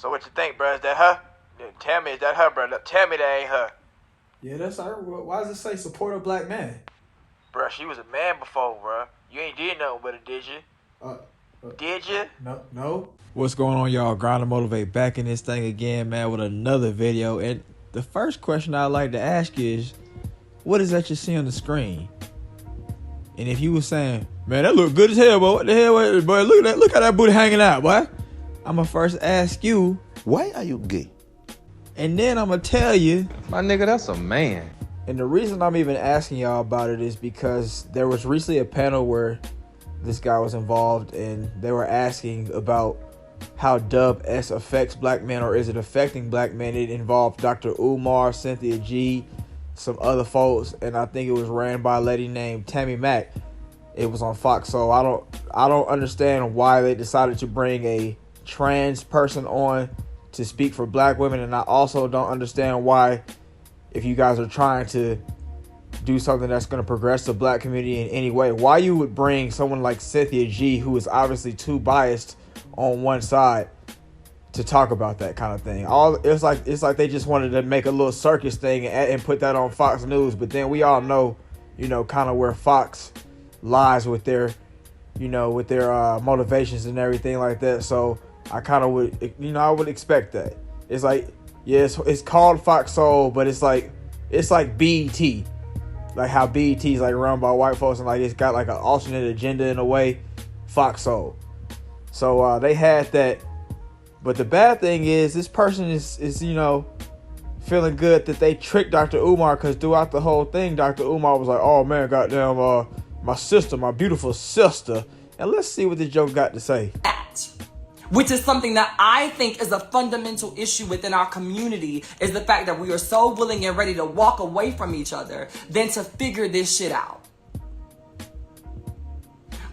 So what you think, bro? Is that her? Yeah, tell me, is that her, bro? Tell me that ain't her. Yeah, that's her. Why does it say support a black man? Bro, she was a man before, bro. You ain't did nothing with her, did you? Did you? No. What's going on, y'all? Grind to Motivate back in this thing again, man, with another video. And the first question I'd like to ask is, what is that you see on the screen? And if you were saying, man, that look good as hell, boy. What the hell, boy? Look at that. Look how that booty hanging out, boy. I'ma first ask you, why are you gay? And then I'ma tell you, my nigga, that's a man. And the reason I'm even asking y'all about it is because there was recently a panel where this guy was involved and they were asking about how Dub S affects black men, or is it affecting black men. It involved Dr. Umar, Cynthia G, some other folks, and I think it was ran by a lady named Tammy Mack. It was on Fox. So I don't understand why they decided to bring a trans person on to speak for black women, and I also don't understand why, if you guys are trying to do something that's going to progress the black community in any way, why you would bring someone like Cynthia G, who is obviously too biased on one side, to talk about that kind of thing. It's like they just wanted to make a little circus thing and put that on Fox News. But then we all know, kind of where Fox lies with their, with their motivations and everything like that. So I kind of would, I would expect that. It's like, yeah, it's called Fox Soul, but it's like BET, like how BET is like run by white folks, and like it's got like an alternate agenda in a way. Fox Soul. So they had that, but the bad thing is this person is feeling good that they tricked Dr. Umar, because throughout the whole thing, Dr. Umar was like, oh man, goddamn, my sister, my beautiful sister. And let's see what this joke got to say. Which is something that I think is a fundamental issue within our community, is the fact that we are so willing and ready to walk away from each other than to figure this shit out.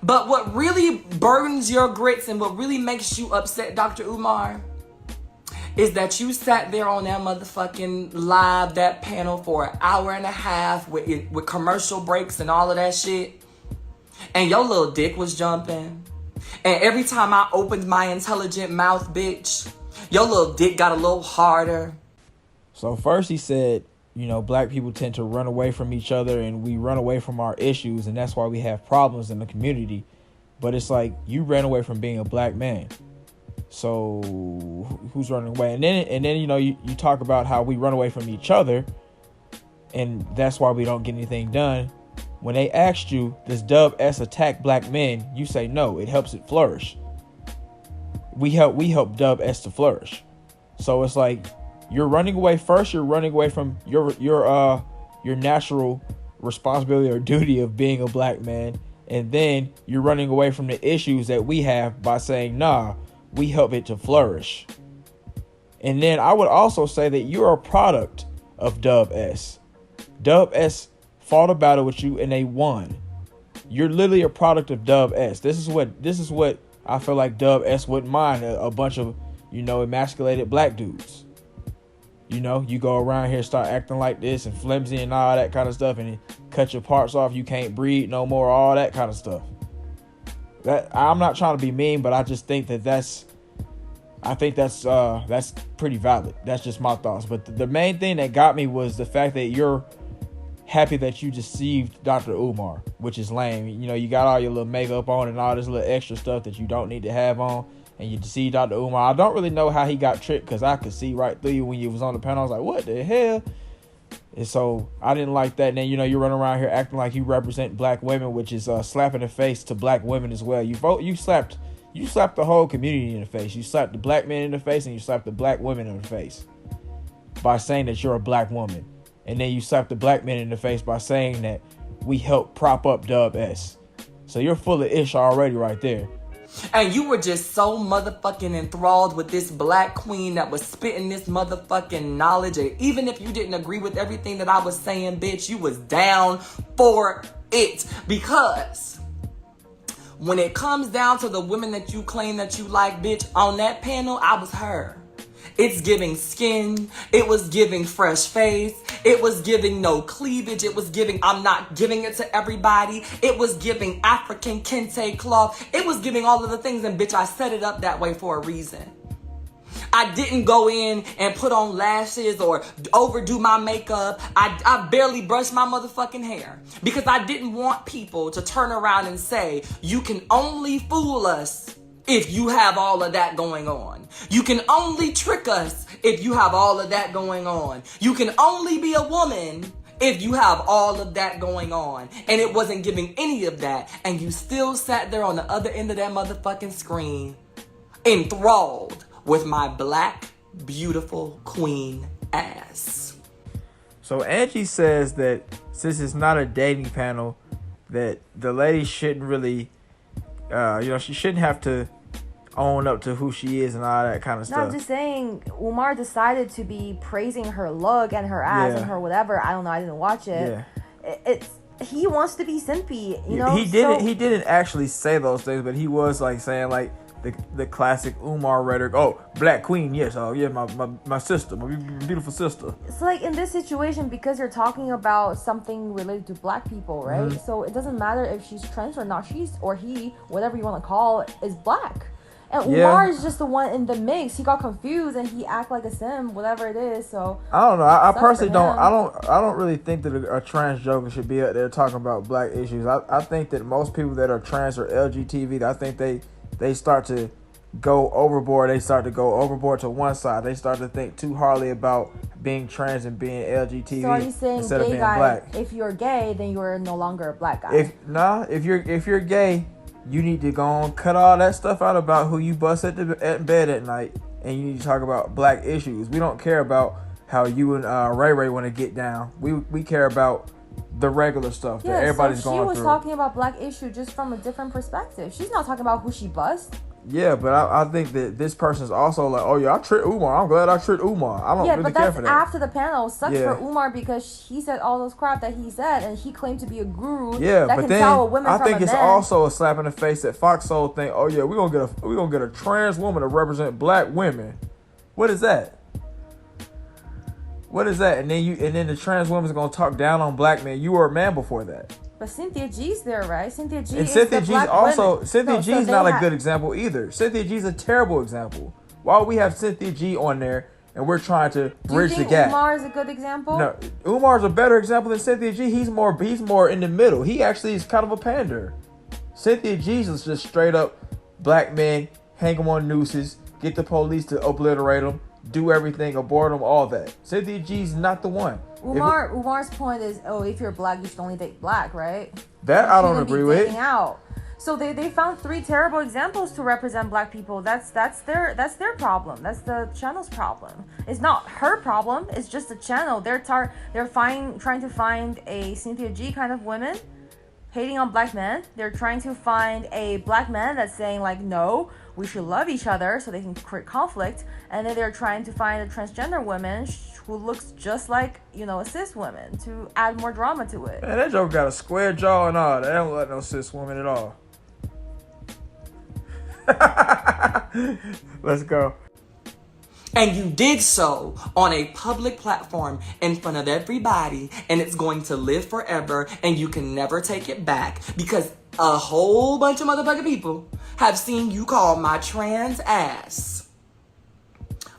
But what really burdens your grits and what really makes you upset, Dr. Umar, is that you sat there on that motherfucking live, that panel, for an hour and a half with commercial breaks and all of that shit, and your little dick was jumping. And every time I opened my intelligent mouth, bitch, your little dick got a little harder. So first he said, black people tend to run away from each other and we run away from our issues, and that's why we have problems in the community. But it's like, you ran away from being a black man. So who's running away? And then you talk about how we run away from each other, and that's why we don't get anything done. When they asked you, does Dub S attack black men? You say no, it helps it flourish. We help Dub S to flourish. So it's like, you're running away first. You're running away from your natural responsibility or duty of being a black man, and then you're running away from the issues that we have by saying, nah, we help it to flourish. And then I would also say that you're a product of Dub S. Dub S fought a battle with you and they won. You're literally a product of Dub S. This is what I feel like Dub S wouldn't mind, a bunch of emasculated black dudes. You go around here, start acting like this and flimsy and all that kind of stuff, and cut your parts off, you can't breathe no more, all that kind of stuff. That, I'm not trying to be mean, but I just think that's pretty valid. That's just my thoughts. But the main thing that got me was the fact that you're happy that you deceived Dr. Umar, which is lame. You got all your little makeup on and all this little extra stuff that you don't need to have on, and you deceived Dr. Umar. I don't really know how he got tricked, because I could see right through you when you was on the panel. I was like, what the hell? And so I didn't like that. And then you run around here acting like you represent black women, which is slapping the face to black women as well. You slapped the whole community in the face. You slapped the black men in the face, and you slapped the black women in the face by saying that you're a black woman. And then you slap the black men in the face by saying that we help prop up Dub S. So you're full of ish already right there. And you were just so motherfucking enthralled with this black queen that was spitting this motherfucking knowledge. And even if you didn't agree with everything that I was saying, bitch, you was down for it. Because when it comes down to the women that you claim that you like, bitch, on that panel, I was her. It's giving skin. It was giving fresh face. It was giving no cleavage. It was giving, I'm not giving it to everybody. It was giving African kente cloth. It was giving all of the things. And bitch, I set it up that way for a reason. I didn't go in and put on lashes or overdo my makeup. I barely brushed my motherfucking hair because I didn't want people to turn around and say, you can only fool us if you have all of that going on. You can only trick us if you have all of that going on. You can only be a woman if you have all of that going on. And it wasn't giving any of that. And you still sat there on the other end of that motherfucking screen, enthralled with my black, beautiful queen ass. So Angie says that since it's not a dating panel, that the lady shouldn't really, she shouldn't have to own up to who she is and all that kind of stuff. No, I'm just saying, Umar decided to be praising her look and her ass and her whatever. I don't know. I didn't watch it. Yeah. He wants to be simpy, you know. He didn't actually say those things, but he was like saying like the classic Umar rhetoric. Oh, black queen, yes. Oh, yeah, my sister, my beautiful sister. It's like in this situation, because you're talking about something related to black people, right? Mm-hmm. So it doesn't matter if she's trans or not. She's or he, whatever you want to call it, is black. And Umar is just the one in the mix. He got confused and he act like a simp, whatever it is. So I don't know. I personally don't. I don't really think that a trans joker should be out there talking about black issues. I think that most people that are trans or LGBT, I think they start to go overboard. They start to go overboard to one side. They start to think too hardly about being trans and being LGBT. So are you saying instead of being guy, black? If you're gay, then you're no longer a black guy? If you're gay, you need to go on, cut all that stuff out about who you bust at bed at night, and you need to talk about black issues. We don't care about how you and Ray Ray want to get down. We care about the regular stuff that everybody's going through. She was talking about black issue just from a different perspective. She's not talking about who she bust. Yeah, but I think that this person's also like, oh yeah, I tricked Umar. I'm glad I tricked Umar. I don't really care for that. Yeah, but that's after the panel. Sucks for Umar because he said all those crap that he said, and he claimed to be a guru. Yeah, that but can then tell a woman I from think a it's man. also a slap in the face that Fox Soul think, oh yeah, we're gonna get a trans woman to represent black women. What is that? What is that? And then the trans woman's gonna talk down on black men. You were a man before that. But Cynthia G's there, right? Cynthia G and is Cynthia the G's black also women. Cynthia G's not a good example either. Cynthia G's a terrible example. Why would we have Cynthia G on there and we're trying to bridge the gap? Umar is a good example? No, Umar's a better example than Cynthia G. He's more in the middle. He actually is kind of a pander. Cynthia G's is just straight up black men, hang them on nooses, get the police to obliterate them, do everything, abort them, all that. Cynthia G's not the one. Umar's point is, if you're black, you should only date black, right? That I don't agree with. Out. So they found 3 terrible examples to represent black people. That's their problem. That's the channel's problem. It's not her problem. It's just the channel. They're trying to find a Cynthia G kind of woman, hating on black men. They're trying to find a black man that's saying like, no, we should love each other so they can create conflict. And then they're trying to find a transgender woman who looks just like, a cis woman to add more drama to it. Man, that joke got a square jaw and all. They don't let no cis woman at all. Let's go. And you did so on a public platform in front of everybody, and it's going to live forever, and you can never take it back because a whole bunch of motherfucking people have seen you call my trans ass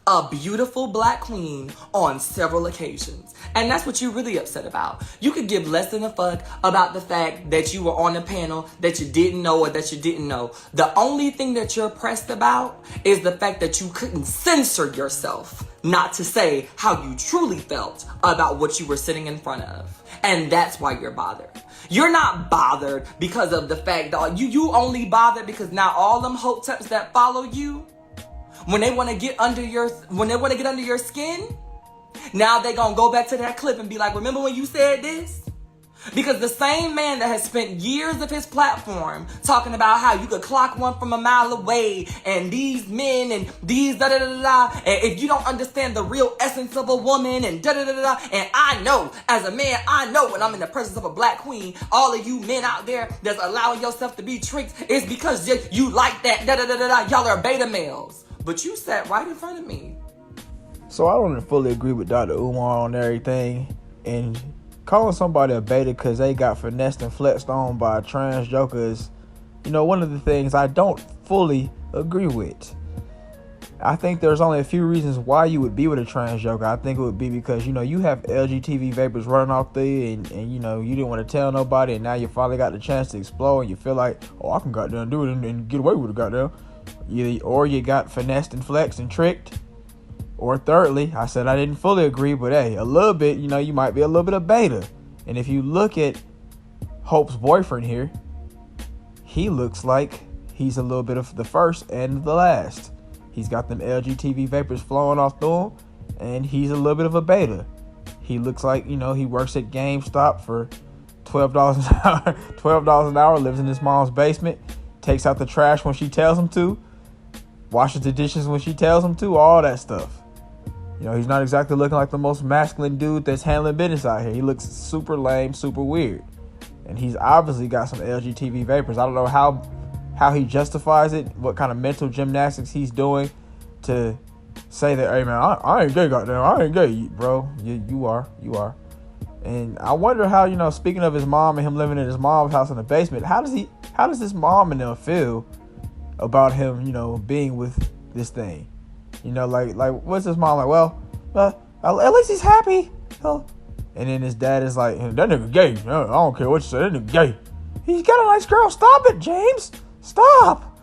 a beautiful black queen on several occasions. And that's what you're really upset about. You could give less than a fuck about the fact that you were on a panel that you didn't know or that you didn't know. The only thing that you're pressed about is the fact that you couldn't censor yourself not to say how you truly felt about what you were sitting in front of. And that's why you're bothered. You're not bothered because of the fact that you only bothered because now all them hope temps that follow you, when they want to get under your skin, now they gonna go back to that clip and be like, remember when you said this? Because the same man that has spent years of his platform talking about how you could clock one from a mile away and these men and these da-da-da-da-da, and if you don't understand the real essence of a woman and da-da-da-da-da, and I know, as a man, I know when I'm in the presence of a black queen, all of you men out there that's allowing yourself to be tricked is because you like that da-da-da-da-da, y'all are beta males. But you sat right in front of me. So I don't fully agree with Dr. Umar on everything, and calling somebody a beta because they got finessed and flexed on by a trans joker is, one of the things I don't fully agree with. I think there's only a few reasons why you would be with a trans joker. I think it would be because, you know, you have LGTV vapors running off there and you know, you didn't want to tell nobody, and now you finally got the chance to explore and you feel like, oh, I can goddamn do it and get away with it, goddamn. Or you got finessed and flexed and tricked. Or thirdly, I said I didn't fully agree, but hey, a little bit, you know, you might be a little bit of beta. And if you look at Hope's boyfriend here, he looks like he's a little bit of the first and the last. He's got them LGTV vapors flowing off through him, and he's a little bit of a beta. He looks like, you know, he works at GameStop for $12 an hour, $12 an hour, lives in his mom's basement, takes out the trash when she tells him to, washes the dishes when she tells him to, all that stuff. You know, he's not exactly looking like the most masculine dude that's handling business out here. He looks super lame, super weird. And he's obviously got some LGTV vapors. I don't know how he justifies it, what kind of mental gymnastics he's doing to say that, hey man, I ain't gay, goddamn, I ain't gay, bro. You are. And I wonder how, you know, speaking of his mom and him living in his mom's house in the basement, how does his mom and them feel about him, you know, being with this thing? You know, like what's his mom like? Well, at least he's happy. And then his dad is like, that nigga gay. I don't care what you say, that nigga gay. He's got a nice girl. Stop it, James. Stop.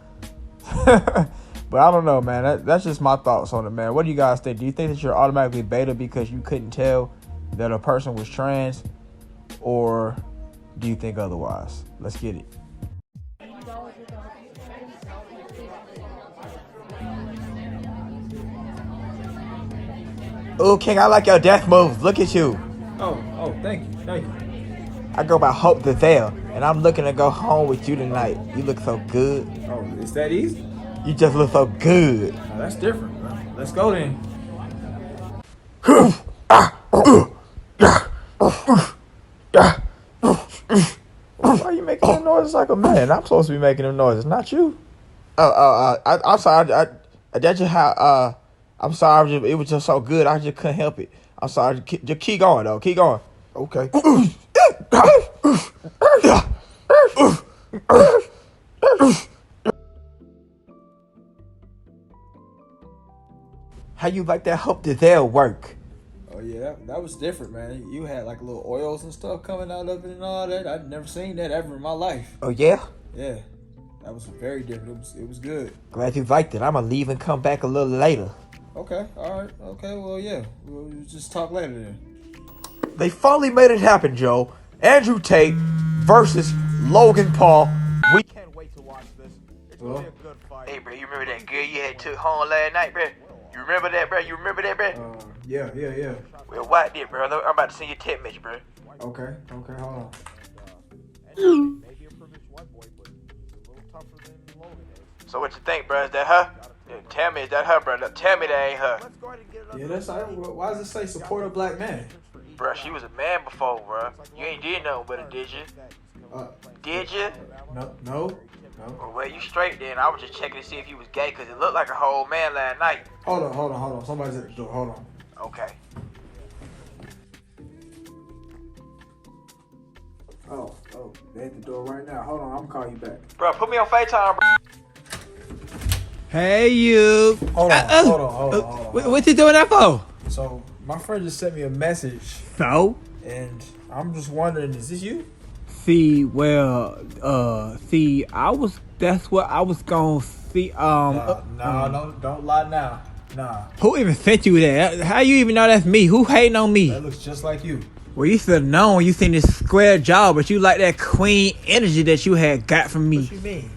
But I don't know, man. That's just my thoughts on it, man. What do you guys think? Do you think that you're automatically beta because you couldn't tell that a person was trans? Or do you think otherwise? Let's get it. Oh, King, I like your death moves. Look at you. Oh, thank you. I go by Hope Gisselle, and I'm looking to go home with you tonight. You look so good. Oh, is that easy? You just look so good. Oh, that's different, bro. Let's go then. Why are you making them noises like a man? I'm supposed to be making them noises, not you. I'm sorry. That's just how. I'm sorry. It was just so good. I just couldn't help it. I'm sorry. Just keep going, though. Keep going. Okay. How you like that Hope Gisselle work? Oh yeah, that was different, man. You had like little oils and stuff coming out of it and all that. I'd never seen that ever in my life. Oh yeah? Yeah, that was very different. It was good. Glad you liked it. I'm gonna leave and come back a little later. Okay, all right. Okay, well yeah, we'll just talk later then. They finally made it happen, Joe. Andrew Tate versus Logan Paul. We can't wait to watch this. It's gonna be a good fight. Hey, bro, you remember that girl you had took home last night, bro? You remember that, bro? Yeah. Well, watch it, bro. I'm about to send you a text message, bro. Okay, hold on. So what you think, bro? Is that her? Yeah, tell me, is that her, bro? Tell me that ain't her. Yeah, that's why does it say support a black man? Bro, she was a man before, bro. You ain't did nothing with her, did you? Did you? No. Well, you straight then. I was just checking to see if you was gay, because it looked like a whole man last night. Hold on. Somebody's at the door. Hold on. Okay. Oh, they at the door right now. Hold on, I'm gonna call you back. Bro, put me on FaceTime, bro. Hey, you. Hold on. What you doing that for? So, my friend just sent me a message. So? And I'm just wondering, is this you? That's what I was gonna see. No, don't lie now. Nah. Who even sent you that? How you even know that's me? Who hating on me? That looks just like you. Well, you should have known when you seen this square jaw, but you like that queen energy that you had got from me. What you mean?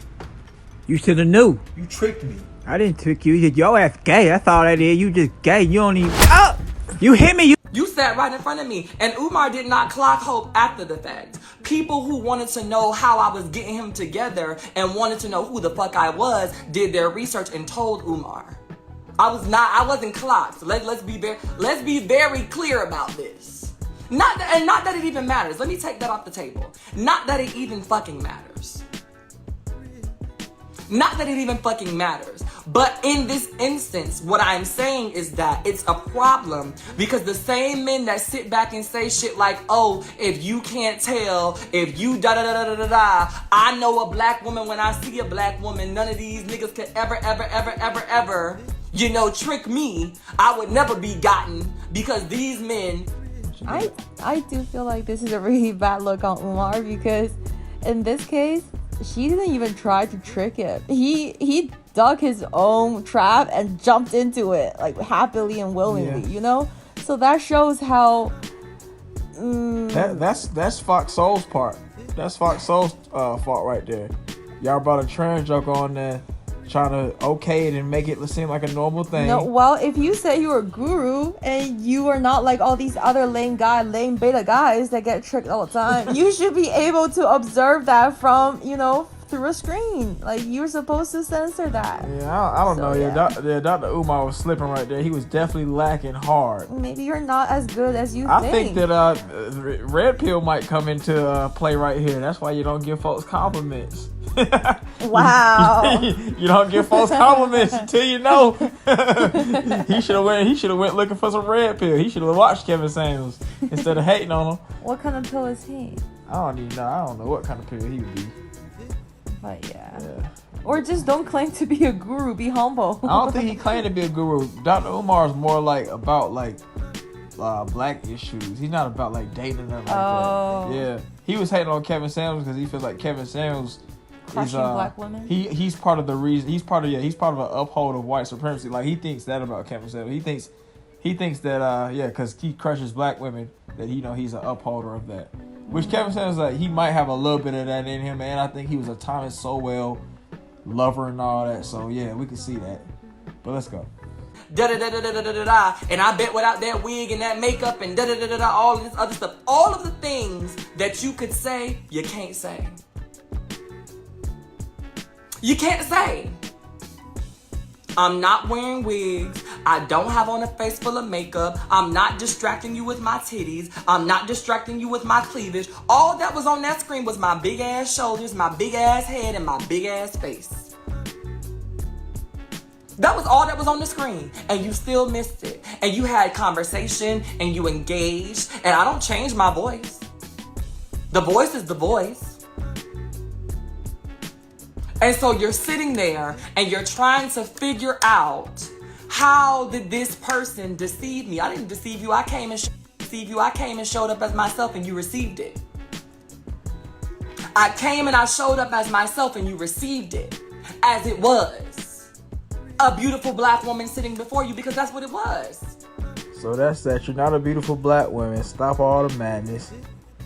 You should have knew. You tricked me. I didn't trick you. You said your ass gay. That's all that is. You just gay. You don't even. Oh! You hit me. You sat right in front of me, and Umar did not clock Hope after the fact. People who wanted to know how I was getting him together and wanted to know who the fuck I was did their research and told Umar. I wasn't clocked. Let's be very clear about this. Not that it even matters. Let me take that off the table. Not that it even fucking matters. Not that it even fucking matters. But in this instance, what I'm saying is that it's a problem because the same men that sit back and say shit like, oh, if you can't tell, if you da-da-da-da-da-da, I know a black woman when I see a black woman, none of these niggas could ever trick me, I would never be gotten because these men. I do feel like this is a really bad look on Umar because in this case, she didn't even try to trick him. He dug his own trap and jumped into it like happily and willingly, So that shows how. That's Fox Soul's part. That's Fox Soul's fault right there. Y'all brought a trans joke on there, trying to okay it and make it seem like a normal thing. No, well, if you say you're a guru and you are not like all these other lame beta guys that get tricked all the time, you should be able to observe that from, through a screen. Like, you're supposed to censor that. Yeah, I don't know. Yeah, Dr. Umar was slipping right there. He was definitely lacking hard. Maybe you're not as good as you think. I think that red pill might come into play right here. That's why you don't give folks compliments. Wow. You don't give folks compliments until you know. He should have went looking for some red pill. He should have watched Kevin Samuels instead of hating on him. What kind of pill is he? I don't even know. I don't know what kind of pill he would be. But yeah. Or just don't claim to be a guru. Be humble. I don't think he claimed to be a guru. Dr. Umar is more about black issues. He's not about dating them like that. Yeah. He was hating on Kevin Samuels because he feels like Kevin Samuels crushing black women. He's part of the reason. He's part of an uphold of white supremacy. Like, he thinks that about Kevin Samuels. He thinks that because he crushes black women, that he's an upholder of that. Which Kevin Samuels, he might have a little bit of that in him, man. I think he was a Thomas Sowell lover and all that. So yeah, we can see that. But let's go. And I bet without that wig and that makeup and all of this other stuff, all of the things that you could say, you can't say. You can't say. I'm not wearing wigs. I don't have on a face full of makeup. I'm not distracting you with my titties. I'm not distracting you with my cleavage. All that was on that screen was my big ass shoulders, my big ass head, and my big ass face. That was all that was on the screen. And you still missed it. And you had conversation and you engaged. And I don't change my voice. The voice is the voice. And so you're sitting there and you're trying to figure out, how did this person deceive me? I didn't deceive you. I came and showed up as myself and you received it. I came and I showed up as myself and you received it as it was. A beautiful black woman sitting before you, because that's what it was. So that's that. You're not a beautiful black woman. Stop all the madness.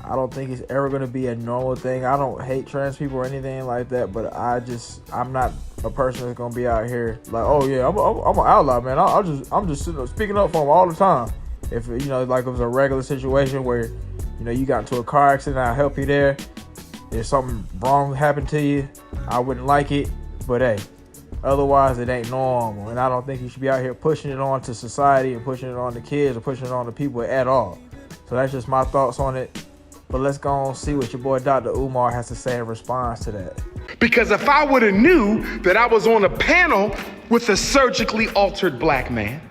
I don't think it's ever going to be a normal thing. I don't hate trans people or anything like that, but I'm not a person that's going to be out here like, oh yeah, I'm an outlaw, man. I'm just sitting up, speaking up for them all the time. If it was a regular situation where, you got into a car accident, I'll help you there. If something wrong happened to you, I wouldn't like it, but hey, otherwise it ain't normal. And I don't think you should be out here pushing it on to society and pushing it on the kids or pushing it on the people at all. So that's just my thoughts on it. But let's go on and see what your boy Dr. Umar has to say in response to that. Because if I would have knew that I was on a panel with a surgically altered black man,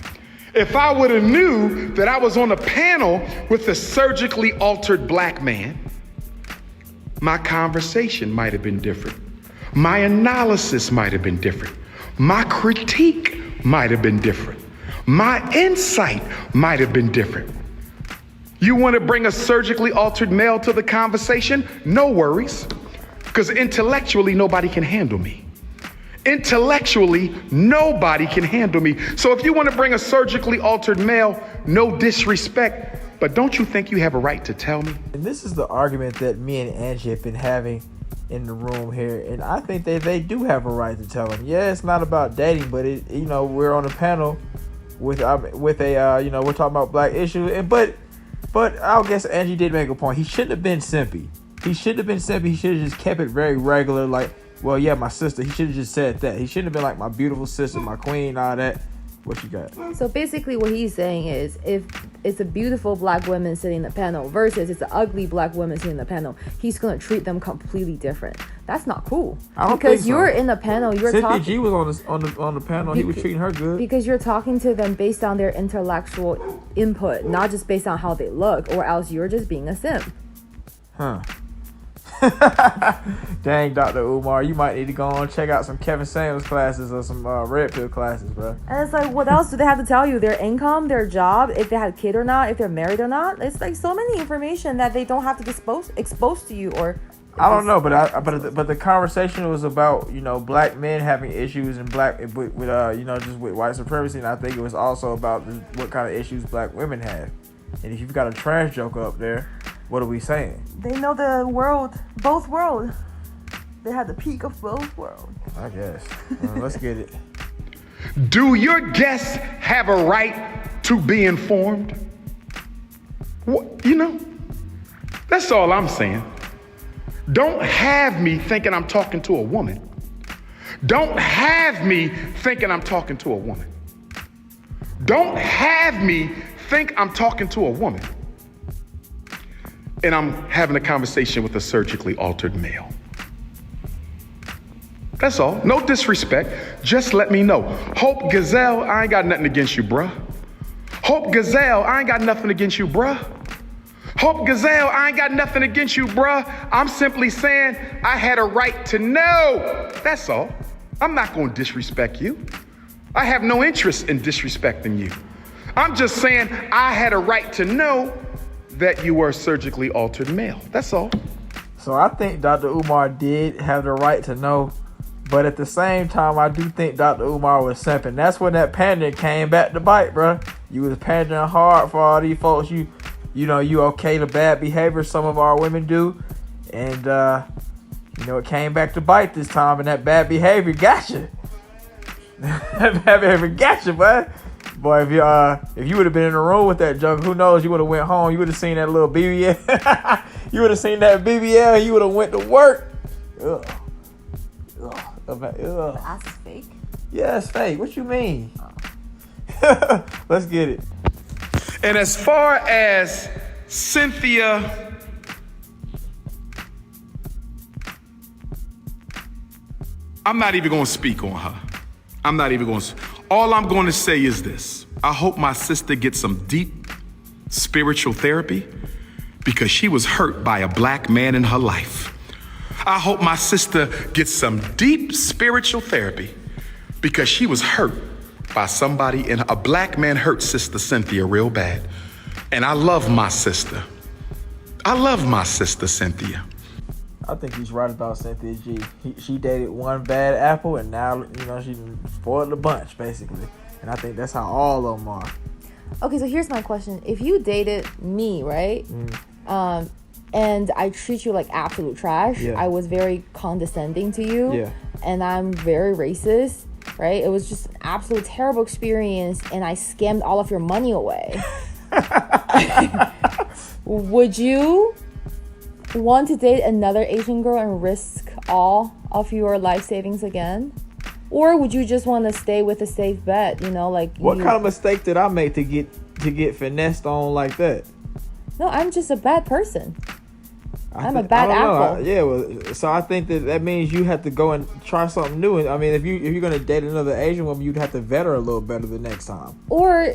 if I would have knew that I was on a panel with a surgically altered black man, my conversation might have been different. My analysis might have been different. My critique might have been different. My insight might have been different. You want to bring a surgically altered male to the conversation? No worries, because intellectually, nobody can handle me. Intellectually, nobody can handle me. So if you want to bring a surgically altered male, no disrespect, but don't you think you have a right to tell me? And this is the argument that me and Angie have been having in the room here, and I think they do have a right to tell him. Yeah, it's not about dating, but we're on a panel with a we're talking about black issues, But I guess Angie did make a point. He shouldn't have been simpy. He should have just kept it very regular. Like, well, yeah, my sister. He should have just said that. He shouldn't have been like my beautiful sister, my queen, all that. What you got? So basically what he's saying is, if it's a beautiful black woman sitting in the panel versus it's an ugly black woman sitting in the panel, he's going to treat them completely different. That's not cool. I don't because think so. You're in the panel. You're Cynthia talking. G was on the panel. He was treating her good. Because you're talking to them based on their intellectual input, not just based on how they look, or else you're just being a simp. Huh. Dang, Dr. Umar, you might need to go on and check out some Kevin Samuels classes or some red pill classes, bro. And it's like, what else do they have to tell you? Their income, their job, if they had a kid or not, if they're married or not. It's like so many information that they don't have to expose to you. Or I don't know, but the conversation was about, you know, black men having issues and with you know, just with white supremacy, and I think it was also about what kind of issues black women have. And if you've got a trash joke up there, what are we saying? They know the world, both worlds. They had the peak of both worlds. I guess. Let's get it. Do your guests have a right to be informed? What, you know, that's all I'm saying. Don't have me thinking I'm talking to a woman. Don't have me thinking I'm talking to a woman. Don't have me think I'm talking to a woman and I'm having a conversation with a surgically altered male. That's all. No disrespect. Just let me know. Hope Gisselle, I ain't got nothing against you, bruh. Hope Gisselle, I ain't got nothing against you, bruh. Hope Gisselle, I ain't got nothing against you, bruh. I'm simply saying I had a right to know. That's all. I'm not going to disrespect you. I have no interest in disrespecting you. I'm just saying I had a right to know that you were a surgically altered male. That's all. So I think Dr. Umar did have the right to know, but at the same time, I do think Dr. Umar was simping. That's when that pandering came back to bite, bro. You was pandering hard for all these folks. You know, you okay the bad behavior some of our women do, and you know, it came back to bite this time, and that bad behavior got you. That bad behavior got you, boy. Boy, if you would have been in the room with that junk, who knows? You would have went home. You would have seen that little BBL. You would have seen that BBL. You would have went to work. Ugh. That's fake. Yeah, it's fake. What you mean? Oh. Let's get it. And as far as Cynthia, I'm not even going to speak on her. I'm not even going to. All I'm going to say is this. I hope my sister gets some deep spiritual therapy because she was hurt by a black man in her life. I hope my sister gets some deep spiritual therapy because she was hurt by somebody, and a black man hurt Sister Cynthia real bad. And I love my sister. I love my sister Cynthia. I think he's right about Cynthia G. She dated one bad apple, and now, you know, she spoiled the bunch, basically. And I think that's how all of them are. Okay, so here's my question. If you dated me, right? And I treat you like absolute trash. Yeah. I was very condescending to you. Yeah. And I'm very racist, right? It was just an absolute terrible experience, and I scammed all of your money away. Would you want to date another Asian girl and risk all of your life savings again? Or would you just want to stay with a safe bet, you know, like what kind of mistake did I make to get finessed on like that? No, I'm just a bad person. I'm a bad apple. So I think that means you have to go and try something new. And I mean, if you're gonna date another Asian woman, you'd have to vet her a little better the next time. Or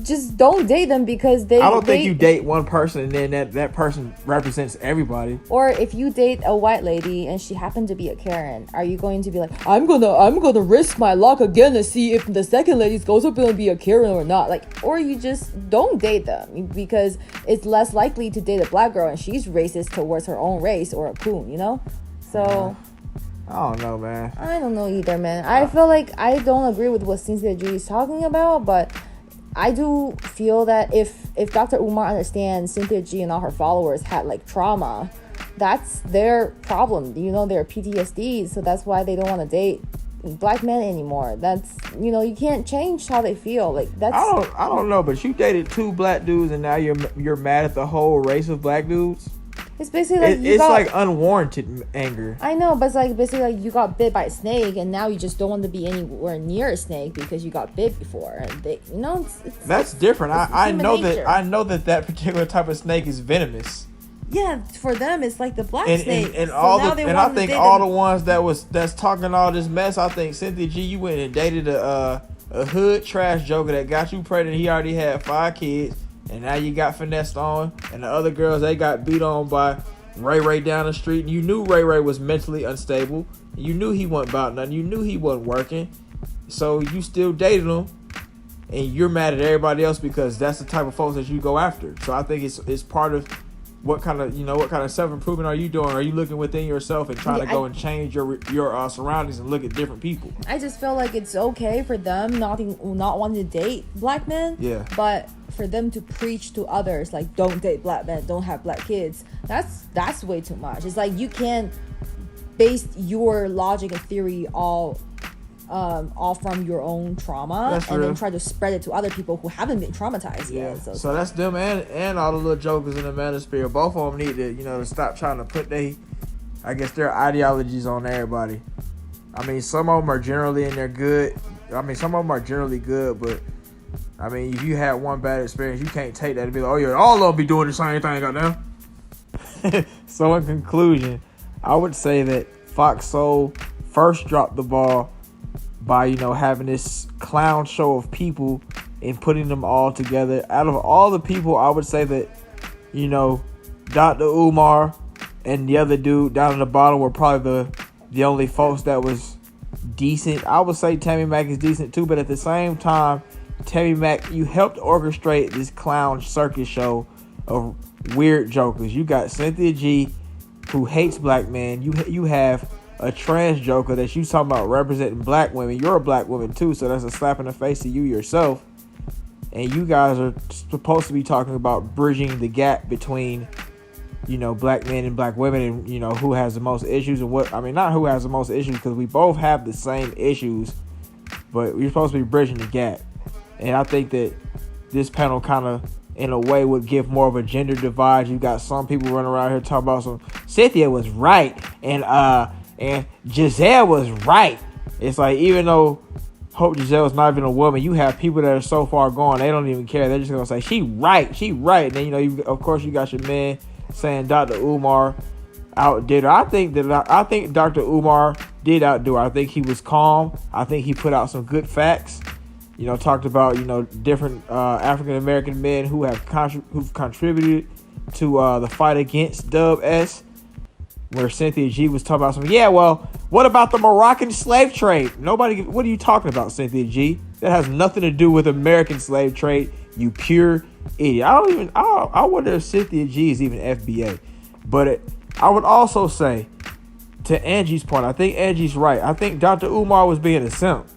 just don't date them because I don't think you date one person and then that person represents everybody. Or if you date a white lady and she happened to be a Karen, are you going to be like, I'm gonna risk my luck again to see if the second lady goes up and be a Karen or not? Like, or you just don't date them because it's less likely to date a black girl and she's racist towards her own race or a coon, you know? So I don't know, man. I don't know either, man. I feel like I don't agree with what Cynthia G is talking about, but I do feel that if Dr. Umar understands Cynthia G and all her followers had like trauma, that's their problem, you know, their PTSD. So that's why they don't want to date black men anymore. That's, you know, you can't change how they feel. Like that's I don't know, but you dated 2 black dudes and now you're mad at the whole race of black dudes. It's basically like like unwarranted anger. I know, but it's like basically like you got bit by a snake and now you just don't want to be anywhere near a snake because you got bit before. And they, you know, that's different. I know that particular type of snake is venomous. Yeah, for them it's like the black snake. And I think all the ones that's talking all this mess. I think Cynthia G, you went and dated a hood trash joker that got you pregnant. He already had 5 kids. And now you got finessed on, and the other girls, they got beat on by Ray Ray down the street, and you knew Ray Ray was mentally unstable. You knew he wasn't about nothing. You knew he wasn't working. So you still dated him, and you're mad at everybody else because that's the type of folks that you go after. So I think it's part of what kind of self-improvement are you doing? Are you looking within yourself and trying to go and change your surroundings and look at different people? I just feel like it's okay for them not wanting to date black men. Yeah. But for them to preach to others like don't date black men, don't have black kids, that's way too much. It's like you can't base your logic and theory all from your own trauma then try to spread it to other people who haven't been traumatized yet. So that's them and all the little jokers in the manosphere. Both of them need to, to stop trying to put their ideologies on everybody. I mean, some of them are generally and they're good. I mean, some of them are generally good, but I mean, if you had one bad experience, you can't take that and be like, oh yeah, all of them be doing the same thing, goddamn. So in conclusion, I would say that Fox Soul first dropped the ball by, having this clown show of people and putting them all together. Out of all the people, I would say that, Dr. Umar and the other dude down at the bottom were probably the only folks that was decent. I would say Tammy Mack is decent too, but at the same time, Tammy Mack, you helped orchestrate this clown circus show of weird jokers. You got Cynthia G, who hates black men. You have a trans joker that you talking about representing black women. You're a black woman too, so that's a slap in the face to you yourself. And you guys are supposed to be talking about bridging the gap between, black men and black women, and who has the most issues and not who has the most issues, because we both have the same issues, but we're supposed to be bridging the gap. And I think that this panel kind of, in a way, would give more of a gender divide. You got some people running around here talking about some Cynthia was right and Giselle was right. It's like, even though Hope Gisselle is not even a woman, you have people that are so far gone, they don't even care. They're just gonna say she right. And then of course you got your man saying Dr. Umar outdid her. I think Dr. Umar did outdo her. I think he was calm. I think he put out some good facts. Talked about different African American men who've contributed to the fight against Dub S. Where Cynthia G was talking about what about the Moroccan slave trade? What are you talking about, Cynthia G? That has nothing to do with American slave trade, you pure idiot. I wonder if Cynthia G is even FBA. But I would also say, to Angie's point, I think Angie's right. I think Dr. Umar was being a simp.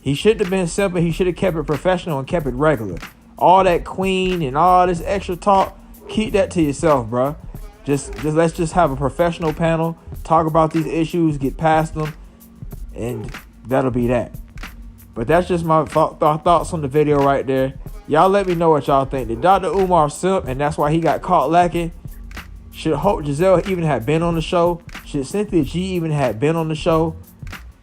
He shouldn't have been simple. He should have kept it professional and kept it regular. All that queen and all this extra talk, keep that to yourself, bro. Just let's just have a professional panel, talk about these issues, get past them, and that'll be that. But that's just my thoughts on the video right there. Y'all let me know what y'all think. Did Dr. Umar simp, and that's why he got caught lacking? Should Hope Gisselle even have been on the show? Should Cynthia G even have been on the show?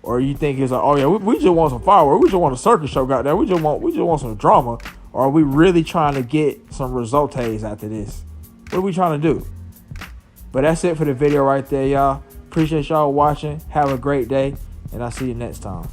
Or you think it's like, oh yeah, we just want some fireworks, we just want a circus show, goddamn, we just want some drama? Or are we really trying to get some results after this? What are we trying to do? But that's it for the video right there, y'all. Appreciate y'all watching. Have a great day, and I'll see you next time.